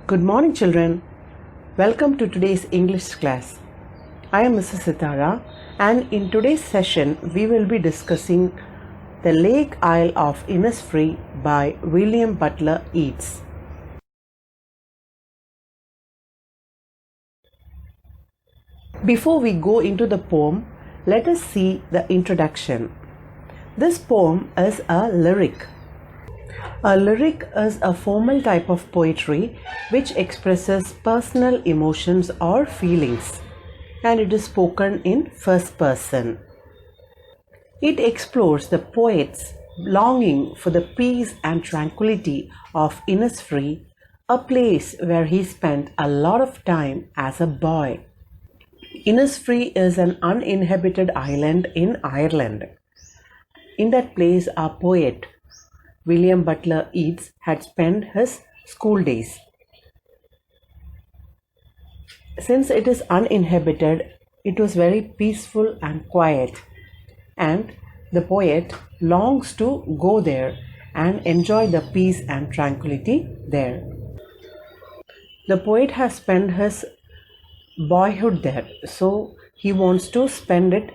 Good morning, children. Welcome to today's English class. I am Mrs. Sitara, and in today's session, we will be discussing The Lake Isle of Innisfree by William Butler Yeats. Before we go into the poem, let us see the introduction. This poem is a lyric. A lyric is a formal type of poetry which expresses personal emotions or feelings, and it is spoken in first person. It explores the poet's longing for the peace and tranquility of Innisfree, a place where he spent a lot of time as a boy. Innisfree is an uninhabited island in Ireland. In that place, our poet William Butler Yeats had spent his school days. Since it is uninhabited, it was very peaceful and quiet, and the poet longs to go there and enjoy the peace and tranquility there. The poet has spent his boyhood there, so he wants to spend it.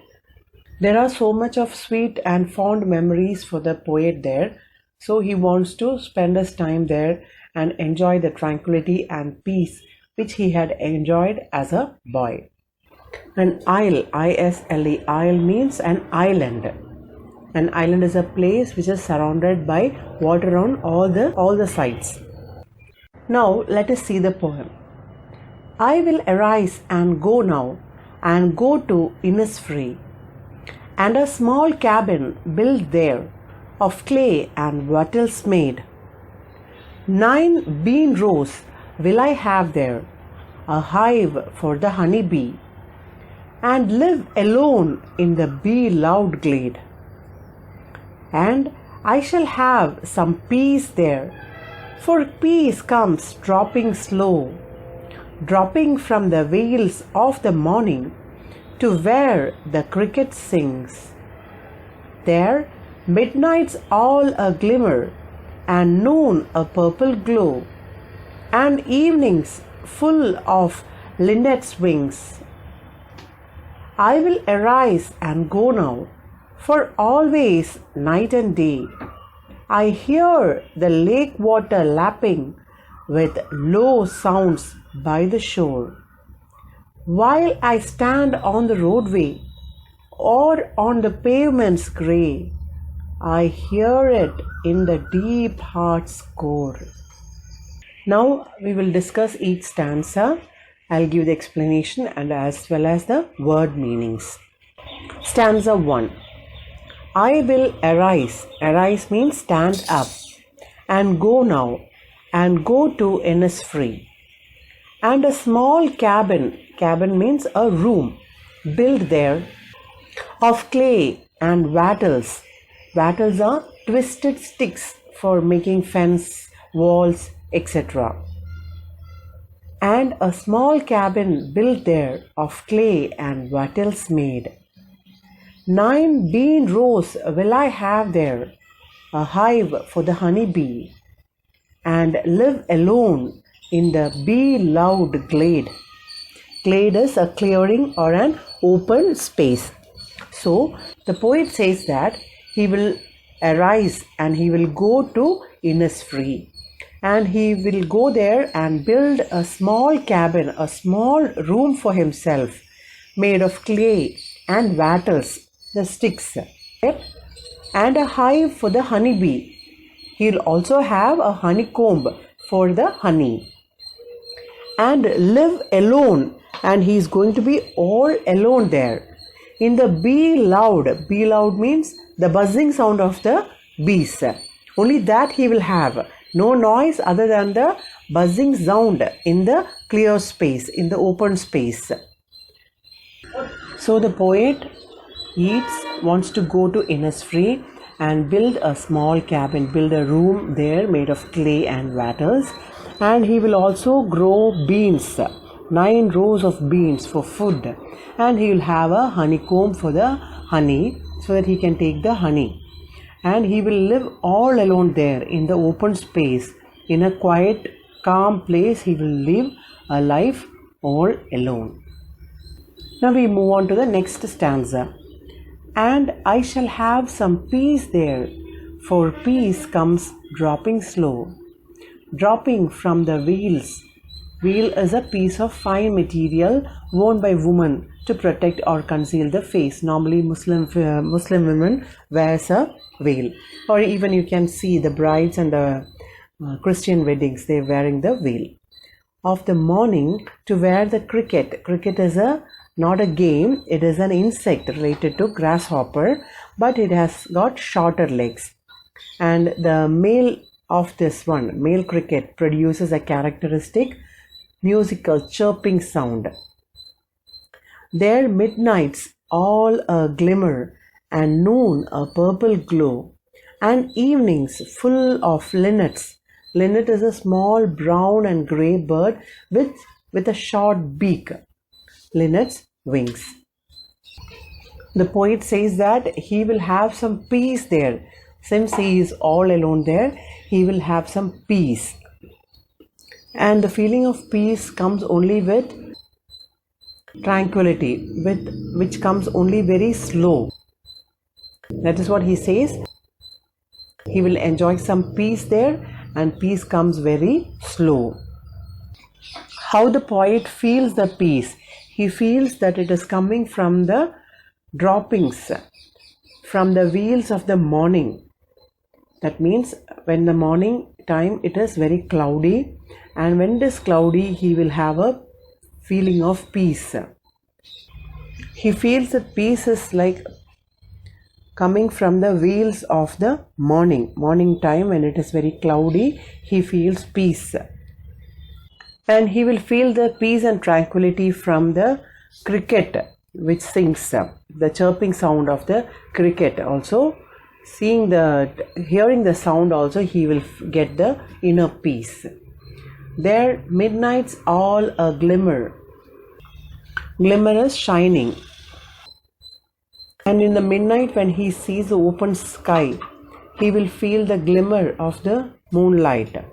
There are so much of sweet and fond memories for the poet there, so he wants to spend his time there and enjoy the tranquility and peace which he had enjoyed as a boy. An isle, I-S-L-E, isle means an island. An island is a place which is surrounded by water on all the sides. Now let us see the poem. I will arise and go now, and go to Innisfree, and a small cabin built there, of clay and wattles made. 9 bean rows will I have there, a hive for the honey bee, and live alone in the bee-loud glade. And I shall have some peace there, for peace comes dropping slow, dropping from the veils of the morning to where the cricket sings. There midnight's all a glimmer, and noon a purple glow, and evenings full of linnets' wings. I will arise and go now, for always night and day I hear the lake water lapping with low sounds by the shore. While I stand on the roadway or on the pavement's grey, I hear it in the deep heart's core. Now we will discuss each stanza. I'll give the explanation and as well as the word meanings. Stanza 1. I will arise. Arise means stand up. And go now. And go to Innisfree. And a small cabin. Cabin means a room. Built there of clay and wattles. Wattles are twisted sticks for making fence, walls, etc. And a small cabin built there of clay and wattles made. 9 bean rows will I have there, a hive for the honey bee, and live alone in the bee-loud glade. Glade is a clearing or an open space. So the poet says that he will arise and he will go to Innisfree, and he will go there and build a small cabin, a small room for himself made of clay and wattles, the sticks, and a hive for the honeybee. He'll also have a honeycomb for the honey, and live alone, and he's going to be all alone there in the bee-loud. Bee-loud means the buzzing sound of the bees. Only that he will have. No noise other than the buzzing sound in the clear space, in the open space. So the poet Yeats wants to go to Innisfree and build a small cabin, build a room there made of clay and wattles, and he will also grow beans, 9 rows of beans for food, and he will have a honeycomb for the honey so that he can take the honey. And he will live all alone there in the open space in a quiet calm place he will live a life all alone. Now we move on to the next stanza. And I shall have some peace there, for peace comes dropping slow, dropping from the wheels. Veil is a piece of fine material worn by women to protect or conceal the face. Normally Muslim women wears a veil, or even you can see the brides and the Christian weddings, they're wearing the veil. Of the morning to wear the cricket. Cricket is not a game, it is an insect related to grasshopper, but it has got shorter legs. And the male of this one, male cricket, produces a characteristic musical chirping sound. Their midnights all a glimmer, and noon a purple glow, and evenings full of linnets. Linnet is a small brown and grey bird with a short beak. Linnet's wings. The poet says that he will have some peace there. Since he is all alone there, he will have some peace. And the feeling of peace comes only with tranquility, which comes only very slow. That is what he says. He will enjoy some peace there, and peace comes very slow. How the poet feels the peace. He feels that it is coming from the droppings, from the wheels of the morning. That means when the morning time it is very cloudy, and when it is cloudy he will have a feeling of peace. He feels that peace is like coming from the wheels of the morning time. When it is very cloudy, he feels peace. And he will feel the peace and tranquility from the cricket which sings, the chirping sound of the cricket. Also hearing the sound also, he will get the inner peace. Their midnights all a glimmer. Glimmer is shining. And in the midnight when he sees the open sky, he will feel the glimmer of the moonlight.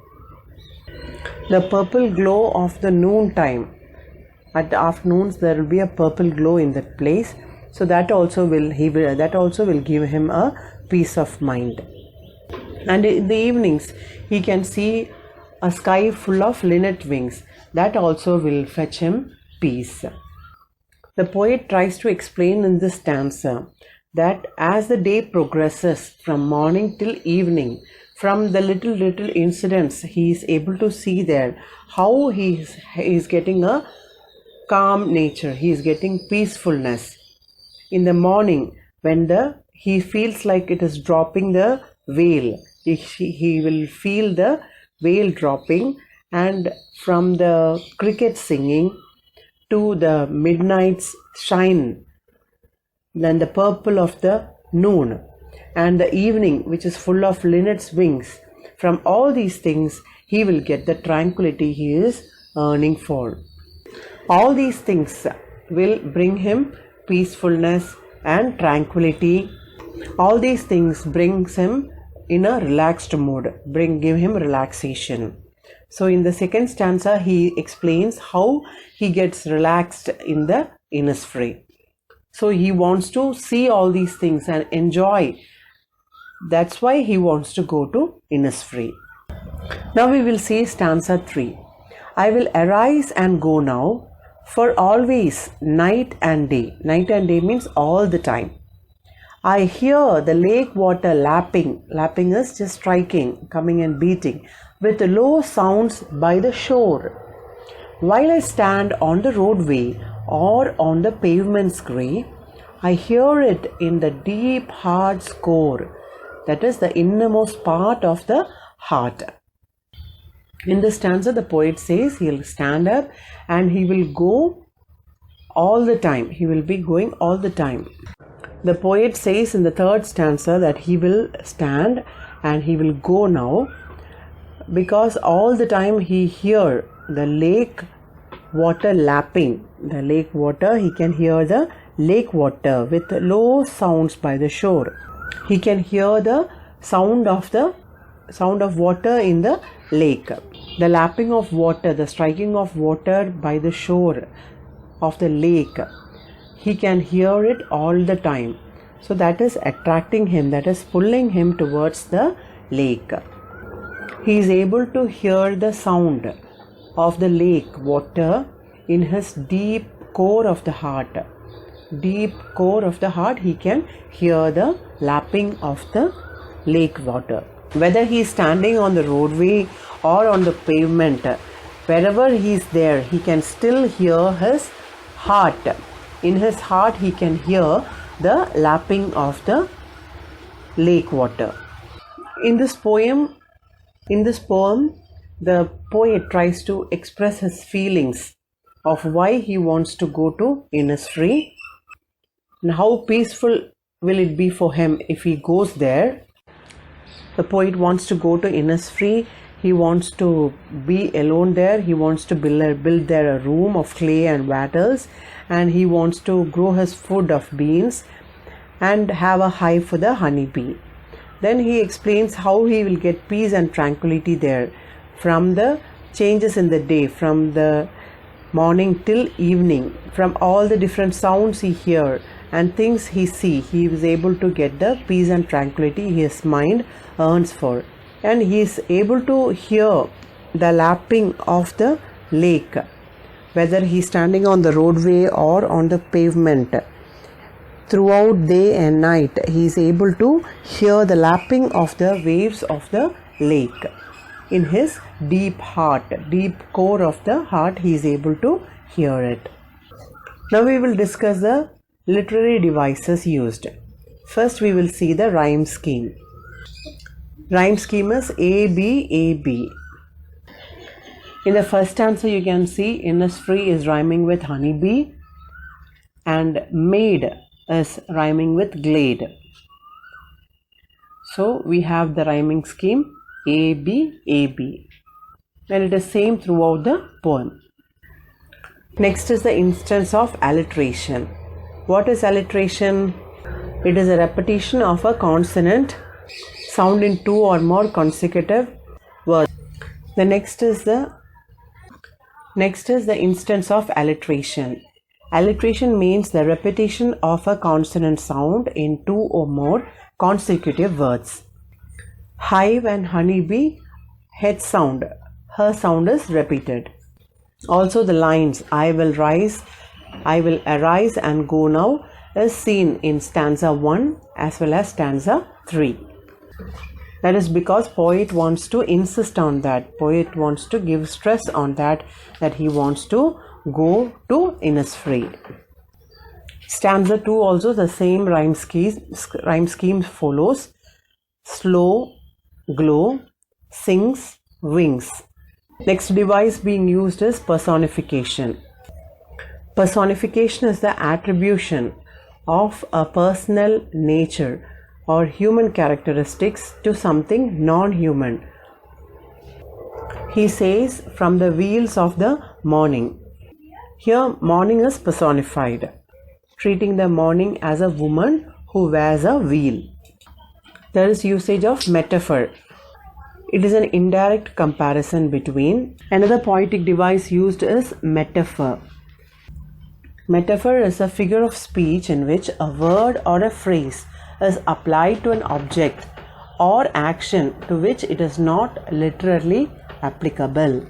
The purple glow of the noon time. At the afternoons there will be a purple glow in that place. So that also will give him a peace of mind. And in the evenings he can see a sky full of linnet wings. That also will fetch him peace. The poet tries to explain in this stanza that as the day progresses from morning till evening, from the little incidents he is able to see there how he is getting a calm nature, he is getting peacefulness. In the morning when he feels like it is dropping the veil, he will feel the veil dropping, and from the cricket singing to the midnight's shine, then the purple of the noon, and the evening which is full of linnet's wings, from all these things he will get the tranquility he is yearning for. All these things will bring him peacefulness and tranquility. All these things brings him in a relaxed mood, give him relaxation. So in the second stanza he explains how he gets relaxed in the Innisfree. So he wants to see all these things and enjoy. That's why he wants to go to Innisfree. Now we will see stanza 3. I will arise and go now, for always night and day. Night and day means all the time. I hear the lake water lapping. Lapping is just striking, coming and beating, with low sounds by the shore. While I stand on the roadway or on the pavement's grey, I hear it in the deep heart's core. That is the innermost part of the heart. In this stanza, the poet says he'll stand up and he will go all the time. He will be going all the time. The poet says in the third stanza that he will stand and he will go now, because all the time he hear the lake water lapping. The lake water, he can hear the lake water with low sounds by the shore. He can hear the sound of water in the lake. The lapping of water, the striking of water by the shore of the lake, he can hear it all the time. So that is attracting him, that is pulling him towards the lake. He is able to hear the sound of the lake water in his deep core of the heart. Deep core of the heart, he can hear the lapping of the lake water. Whether he is standing on the roadway or on the pavement, wherever he is there, he can still hear his heart. In his heart, he can hear the lapping of the lake water. In this poem, the poet tries to express his feelings of why he wants to go to Innisfree and how peaceful will it be for him if he goes there. The poet wants to go to Innisfree. He wants to be alone there. He wants to build there a room of clay and wattles, and he wants to grow his food of beans and have a hive for the honeybee. Then he explains how he will get peace and tranquility there from the changes in the day, from the morning till evening, from all the different sounds he hears and things he sees. He is able to get the peace and tranquility his mind yearns for, and he is able to hear the lapping of the lake, whether he is standing on the roadway or on the pavement. Throughout day and night, he is able to hear the lapping of the waves of the lake. In his deep heart, deep core of the heart, he is able to hear it. Now we will discuss the literary devices used. First we will see the rhyme scheme. Rhyme scheme is A, B, A, B. In the first stanza you can see Innisfree is rhyming with honeybee and maid is rhyming with glade. So we have the rhyming scheme A, B, A, B, and it is same throughout the poem. Next is the instance of alliteration. What is alliteration? It is a repetition of a consonant sound in two or more consecutive words. The next is the instance of alliteration. Alliteration means the repetition of a consonant sound in two or more consecutive words. Hive and honeybee, head sound, her sound is repeated. Also the lines I will rise, I will arise and go now is seen in stanza 1 as well as stanza 3. That is because poet wants to insist on that. Poet wants to give stress on that he wants to go to Innisfree. Stanza 2 also the same rhyme scheme follows. Slow, glow, sings, wings. Next device being used is personification. Personification is the attribution of a personal nature or human characteristics to something non-human. He says from the wheels of the morning. Here morning is personified, treating the morning as a woman who wears a wheel. There is usage of metaphor. It is an indirect comparison between. Another poetic device used is metaphor. Metaphor is a figure of speech in which a word or a phrase is applied to an object or action to which it is not literally applicable,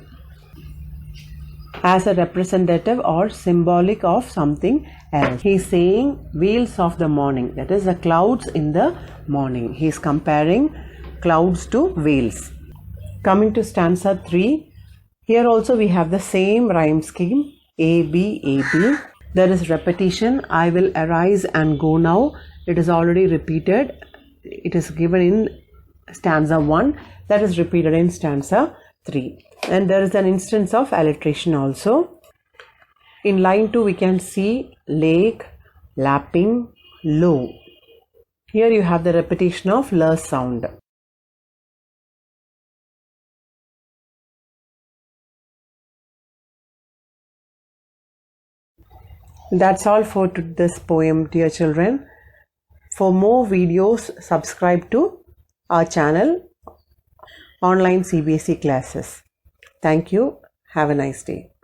as a representative or symbolic of something else. He is saying wheels of the morning, that is the clouds in the morning. He is comparing clouds to wheels. Coming to stanza 3, here also we have the same rhyme scheme A, B, A, B. There is repetition. I will arise and go now. It is already repeated. It is given in stanza 1. That is repeated in stanza 3. And there is an instance of alliteration also. In line 2 we can see lake, lapping, low. Here you have the repetition of l sound. That's all for this poem, dear children. For more videos, subscribe to our channel, Online CBSE Classes. Thank you. Have a nice day.